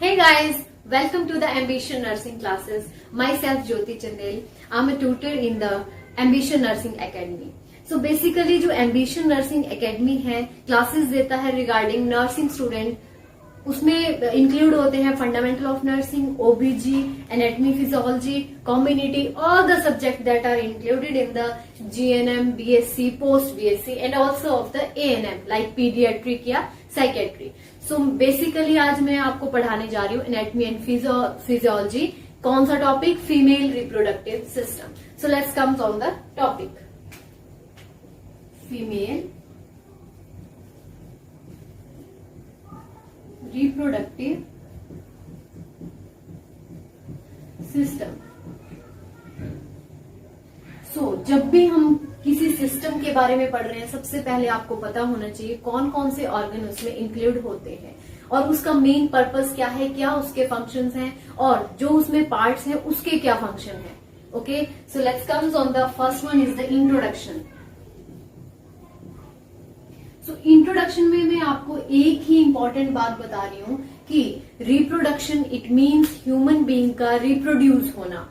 Hey guys, welcome to the Ambition Nursing classes. Myself Jyoti Chandel. I'm a tutor in the Ambition Nursing Academy. So basically जो Ambition Nursing Academy है classes देता है regarding nursing student, उसमें include होते हैं fundamental of nursing, OBG, anatomy, physiology, community, all the subject that are included in the GNM, BSc, post BSc and also of the ANM like paediatric या psychiatry. So basically आज मैं आपको पढ़ाने जा रही हूँ एनाटमी एंड फिजियोलॉजी. कौन सा topic? Female reproductive system. So let's come on the topic. Female reproductive system. So जब भी हम किसी सिस्टम के बारे में पढ़ रहे हैं, सबसे पहले आपको पता होना चाहिए कौन कौन से ऑर्गन उसमें इंक्लूड होते हैं और उसका मेन पर्पस क्या है, क्या उसके फंक्शंस हैं और जो उसमें पार्ट्स हैं उसके क्या फंक्शन है. Okay, so let's comes on the first one is the introduction. So introduction में मैं आपको एक ही इंपॉर्टेंट बात बता रही हूं कि reproduction it means human being का रिप्रोड्यूस होना.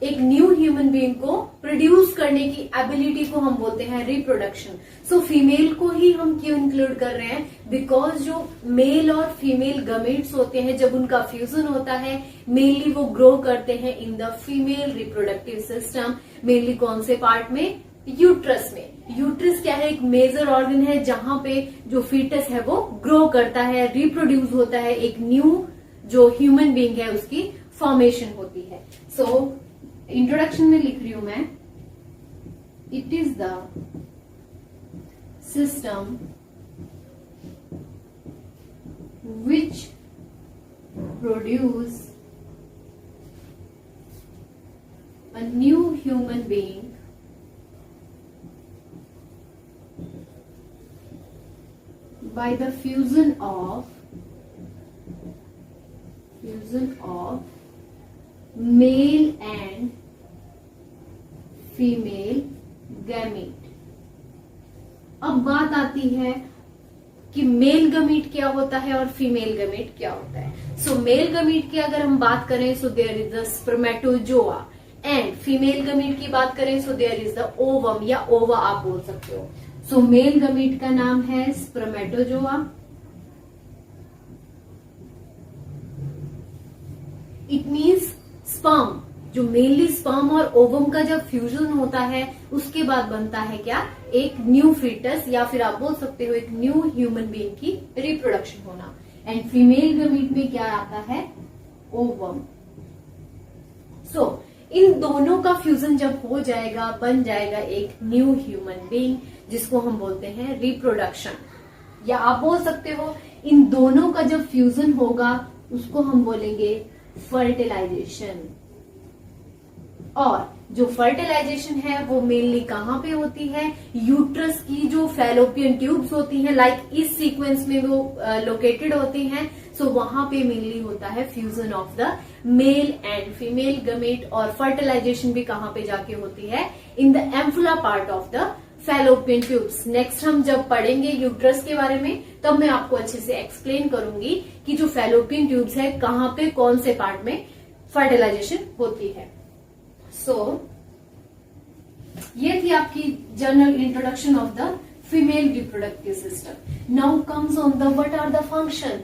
एक न्यू ह्यूमन बीइंग को प्रोड्यूस करने की एबिलिटी को हम बोलते हैं रिप्रोडक्शन. सो फीमेल को ही हम क्यों इंक्लूड कर रहे हैं? बिकॉज जो मेल और फीमेल गमेट्स होते हैं, जब उनका फ्यूजन होता है, मेनली वो ग्रो करते हैं in the female reproductive system. Mainly कौन से पार्ट में? यूट्रस में. यूट्रस क्या है? एक मेजर ऑर्गन है जहां पे जो फीटस है वो ग्रो करता है, रिप्रोड्यूस होता है, एक न्यू जो ह्यूमन बीइंग है उसकी फॉर्मेशन होती है. सो इंट्रोडक्शन में लिख रही हूं मैं, it is the system which produce a new human being by the fusion of male and female gamete. अब बात आती है कि मेल गमीट क्या होता है और फीमेल गमीट क्या होता है. सो मेल गमीट की अगर हम बात करें so there is the spermatozoa and female gamete की बात करें so there is the ovum या ओवा आप बोल सकते हो. सो मेल गमीट का नाम है स्पर्मेटोजोआ. It means sperm. जो मेनली स्पर्म और ओवम का जब फ्यूजन होता है उसके बाद बनता है क्या? एक न्यू फीटस या फिर आप बोल सकते हो एक न्यू ह्यूमन बीइंग की रिप्रोडक्शन होना. एंड फीमेल गमीट में क्या आता है? ओवम. सो इन दोनों का फ्यूजन जब हो जाएगा, बन जाएगा एक न्यू ह्यूमन बीइंग जिसको हम बोलते हैं रिप्रोडक्शन. या आप बोल सकते हो इन दोनों का जब फ्यूजन होगा उसको हम बोलेंगे फर्टिलाइजेशन. और जो फर्टिलाइजेशन है वो मेनली कहां पे होती है? यूट्रस की जो फैलोपियन ट्यूब्स होती हैं, लाइक इस सीक्वेंस में वो लोकेटेड होती हैं. सो वहां पे मेनली होता है fusion of the male and female gamete. और फर्टिलाइजेशन भी कहां पे जाके होती है? In the ampulla part of the fallopian tubes. Next हम जब पढ़ेंगे यूट्रस के बारे में तब मैं आपको अच्छे से एक्सप्लेन करूंगी कि जो फैलोपियन ट्यूब्स है कहां पे कौन से पार्ट में फर्टिलाइजेशन होती है. सो ये थी आपकी general introduction of the female reproductive system. Now comes on the what are the function.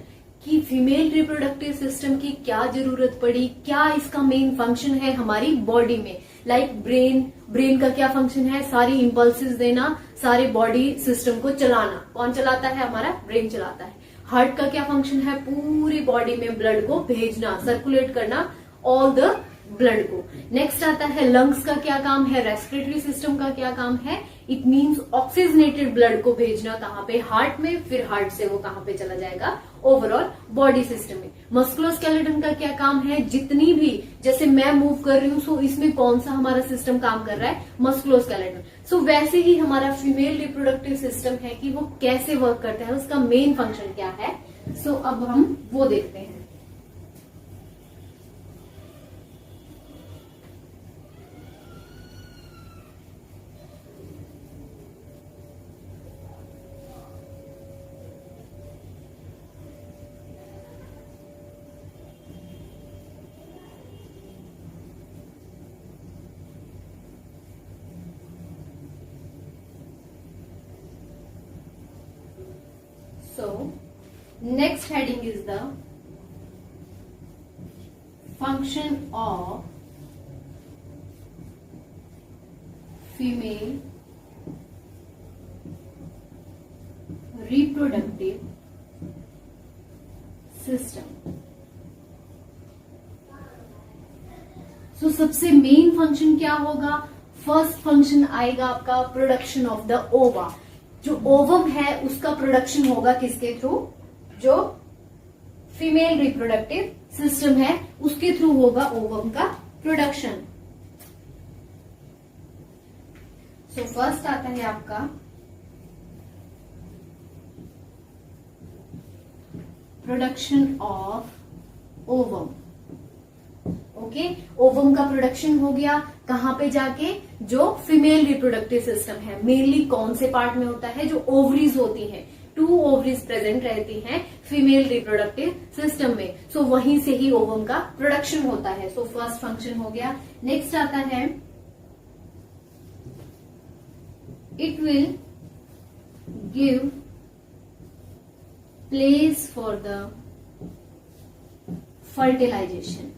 कि फीमेल रिप्रोडक्टिव सिस्टम की क्या जरूरत पड़ी, क्या इसका मेन फंक्शन है हमारी बॉडी में. लाइक ब्रेन का क्या फंक्शन है? सारी इंपल्सेस देना, सारे बॉडी सिस्टम को चलाना. कौन चलाता है? हमारा ब्रेन चलाता है. हार्ट का क्या फंक्शन है? पूरी बॉडी में ब्लड को भेजना, सर्कुलेट करना ऑल द ब्लड को. नेक्स्ट आता है लंग्स का क्या काम है? रेस्पिरेटरी सिस्टम का क्या काम है? इट मीन्स ऑक्सीजनेटेड ब्लड को भेजना कहां पे? हार्ट में. फिर हार्ट से वो कहां पे चला जाएगा? ओवरऑल बॉडी सिस्टम में. मस्कुलोस्केलेटन का क्या काम है? जितनी भी, जैसे मैं मूव कर रही हूं सो इसमें कौन सा हमारा सिस्टम काम कर रहा है? मस्कुलोस्केलेटन. सो वैसे ही हमारा फीमेल रिप्रोडक्टिव सिस्टम है कि वो कैसे वर्क करता है, उसका मेन फंक्शन क्या है. सो अब हम वो देखते हैं. So next heading is the function of female reproductive system. So सबसे मेन फंक्शन क्या होगा? फर्स्ट फंक्शन आएगा आपका प्रोडक्शन ऑफ द ओवा. जो ओवम है उसका प्रोडक्शन होगा किसके थ्रू? जो फीमेल रिप्रोडक्टिव सिस्टम है उसके थ्रू होगा ओवम का प्रोडक्शन. सो फर्स्ट आता है आपका production of ovum. Okay, ovum का प्रोडक्शन हो गया कहां पे जाके? जो फीमेल रिप्रोडक्टिव सिस्टम है. मेनली कौन से पार्ट में होता है? जो ओवरीज होती हैं. 2 ओवरीज प्रेजेंट रहती हैं फीमेल रिप्रोडक्टिव सिस्टम में. सो वहीं से ही ओवम का प्रोडक्शन होता है. सो फर्स्ट फंक्शन हो गया. नेक्स्ट आता है it will give place for the fertilisation.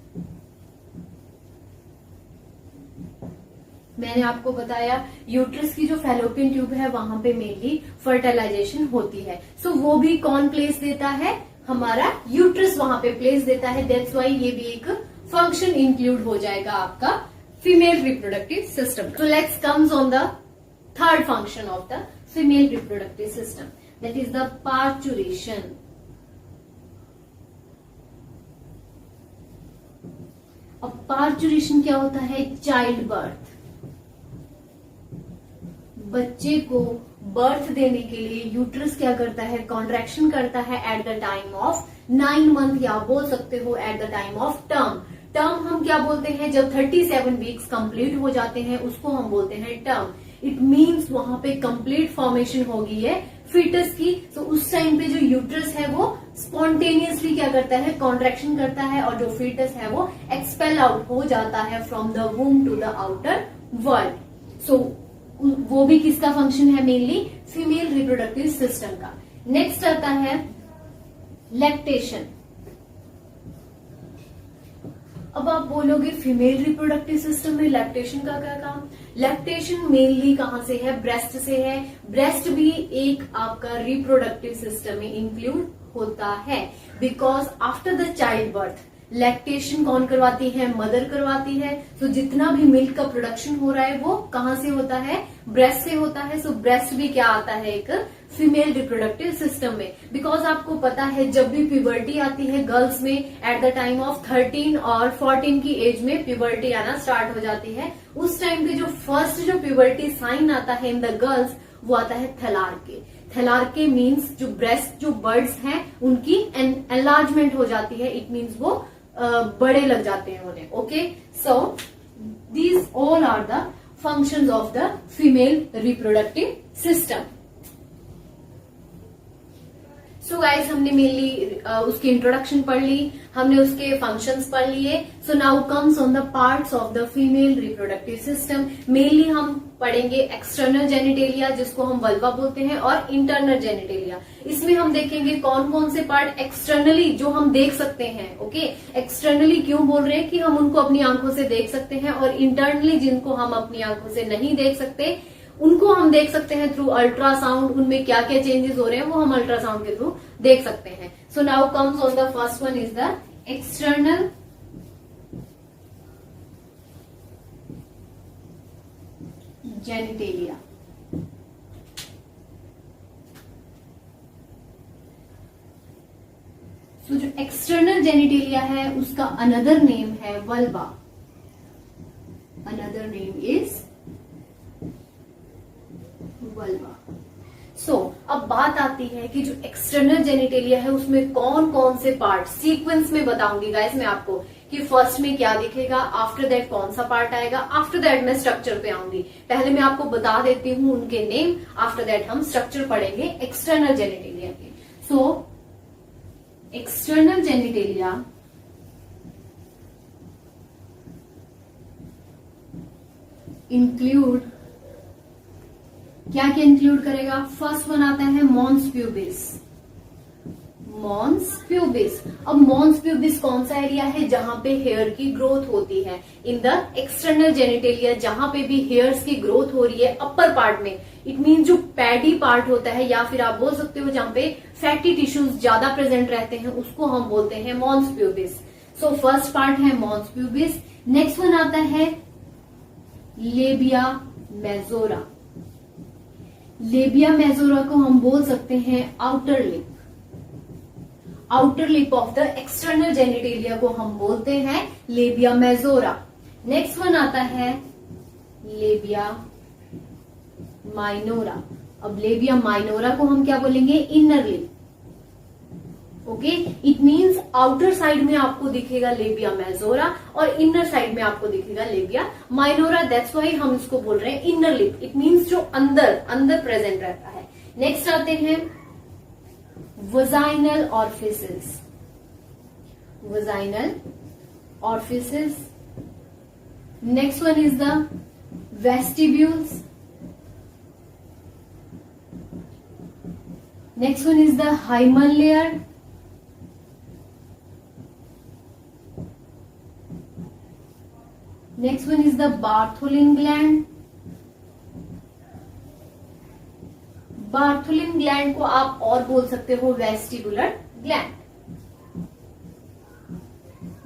मैंने आपको बताया यूट्रस की जो फैलोपियन ट्यूब है वहां पे मेनली फर्टिलाइजेशन होती है. सो वो भी कौन प्लेस देता है? हमारा यूट्रस वहां पे प्लेस देता है. दैट्स वाई ये भी एक फंक्शन इंक्लूड हो जाएगा आपका female reproductive system. So let's comes on the third function of the female reproductive system, that is the parturition. अब पार्चुरेशन क्या होता है? Child birth. बच्चे को बर्थ देने के लिए यूट्रस क्या करता है? कॉन्ट्रैक्शन करता है at the time of 9 month, या बोल सकते हो at the time of term. Term हम क्या बोलते हैं? जब 37 वीक्स कंप्लीट हो जाते हैं उसको हम बोलते हैं टर्म. इट मीन्स वहां पे कंप्लीट फॉर्मेशन हो गई है फीटस की. तो उस टाइम पे जो यूट्रस है वो स्पॉन्टेनियसली क्या करता है? कॉन्ट्रैक्शन करता है और जो फीटस है वो एक्सपेल आउट हो जाता है from the womb to the outer world. So वो भी किसका फंक्शन है? मेनली फीमेल रिप्रोडक्टिव सिस्टम का. नेक्स्ट आता है लैक्टेशन. अब आप बोलोगे फीमेल रिप्रोडक्टिव सिस्टम में लैक्टेशन का क्या काम? लैक्टेशन मेनली कहां से है? ब्रेस्ट से है. ब्रेस्ट भी एक आपका रिप्रोडक्टिव सिस्टम में इंक्लूड होता है. Because after the child birth lactation कौन करवाती है? मदर करवाती है. तो जितना भी मिल्क का प्रोडक्शन हो रहा है वो कहां से होता है? ब्रेस्ट से होता है. सो ब्रेस्ट भी क्या आता है? एक फीमेल रिप्रोडक्टिव सिस्टम में. बिकॉज आपको पता है जब भी प्यूबर्टी आती है गर्ल्स में एट द टाइम ऑफ 13 और 14 की एज में प्यूबर्टी आना स्टार्ट हो जाती है. उस टाइम पे जो फर्स्ट जो प्यूबर्टी साइन आता है इन द गर्ल्स वो आता है थैलार्के. थैलार्के मीन्स जो ब्रेस्ट जो बर्ड्स हैं उनकी एनलार्जमेंट हो जाती है. इट मीन्स वो बड़े लग जाते हैं उन्हें. Okay, so these all are the functions of the female reproductive system. So guys हमने मेनली उसकी इंट्रोडक्शन पढ़ ली, हमने उसके फंक्शंस पढ़ लिए. So now comes on the parts of the female reproductive system. Mainly हम पढ़ेंगे एक्सटर्नल जेनिटेलिया जिसको हम वल्वा बोलते हैं और इंटरनल जेनिटेलिया. इसमें हम देखेंगे कौन कौन से पार्ट एक्सटर्नली जो हम देख सकते हैं. ओके, एक्सटर्नली क्यों बोल रहे हैं? कि हम उनको अपनी आंखों से देख सकते हैं, और इंटरनली जिनको हम अपनी आंखों से नहीं देख सकते उनको हम देख सकते हैं थ्रू अल्ट्रासाउंड. उनमें क्या क्या चेंजेस हो रहे हैं वो हम अल्ट्रासाउंड के थ्रू देख सकते हैं. So now comes on the first one is the external genitalia. So जो एक्सटर्नल जेनिटेलिया है उसका अनदर नेम है vulva. Another name is vulva. So अब बात आती है कि जो एक्सटर्नल जेनिटेलिया है उसमें कौन कौन से पार्ट सीक्वेंस में बताऊंगी गाइस मैं आपको कि फर्स्ट में क्या दिखेगा, आफ्टर दैट कौन सा पार्ट आएगा, आफ्टर दैट मैं स्ट्रक्चर पे आऊंगी. पहले मैं आपको बता देती हूँ उनके नेम, आफ्टर दैट हम स्ट्रक्चर पढ़ेंगे एक्सटर्नल जेनिटेलिया के. सो एक्सटर्नल जेनिटेलिया इंक्लूड क्या क्या इंक्लूड करेगा? फर्स्ट वन आता है मॉन्स प्यूबिस. Mons pubis. अब मॉन्स प्यूबिस कौन सा एरिया है? जहां पे हेयर की ग्रोथ होती है इन द एक्सटर्नल जेनिटेलिया, जहां पे भी हेयर्स की ग्रोथ हो रही है अपर पार्ट में, इट मीन जो पैडी पार्ट होता है, या फिर आप बोल सकते हो जहां पे फैटी टिश्यूज ज्यादा प्रेजेंट रहते हैं, उसको हम बोलते हैं mons pubis. So first part है मॉन्स प्यूबिस। नेक्स्ट वन आता है लेबिया मेजोरा। लेबिया मेजोरा को हम बोल सकते हैं outer lip. Outer lip of the external genitalia को हम बोलते हैं लेबिया मेजोरा। नेक्स्ट वन आता है लेबिया माइनोरा। अब लेबिया माइनोरा को हम क्या बोलेंगे? Inner lip. Okay, it means outer side में आपको दिखेगा लेबिया मेजोरा और इनर साइड में आपको दिखेगा लेबिया माइनोरा। दैट्स वाई हम इसको बोल रहे हैं इनर लिप। इट मीन्स जो अंदर प्रेजेंट रहता है। नेक्स्ट आते हैं vaginal orifices. Vaginal orifices. Next one is the vestibules. Next one is the hymen layer. Next one is the Bartholin gland. Bartholin gland को आप और बोल सकते हो vestibular gland.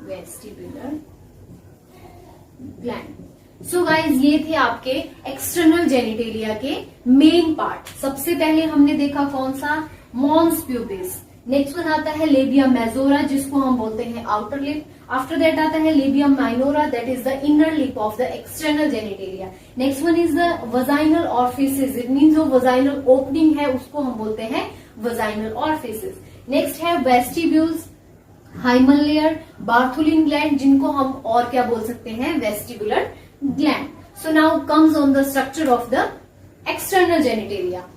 Vestibular gland. So guys, ये थे आपके एक्सटर्नल जेनिटेलिया के मेन पार्ट। सबसे पहले हमने देखा कौन सा? Mons pubis. नेक्स्ट वन आता है लेबिया मेजोरा, जिसको हम बोलते हैं आउटर लिप। आफ्टर दैट आता है labia minora, that is the inner lip of the external genitalia. Next one is the vaginal orifices. It mean जो वजाइनल ओपनिंग है उसको हम बोलते हैं वजाइनल ऑर्फिसेस। नेक्स्ट है vestibules, hymen layer, Bartholin gland, जिनको हम और क्या बोल सकते हैं? Vestibular gland. So now comes on the structure of the external genitalia.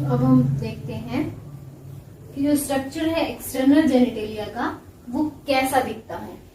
अब हम देखते हैं कि जो स्ट्रक्चर है एक्सटर्नल जेनिटेलिया का वो कैसा दिखता है।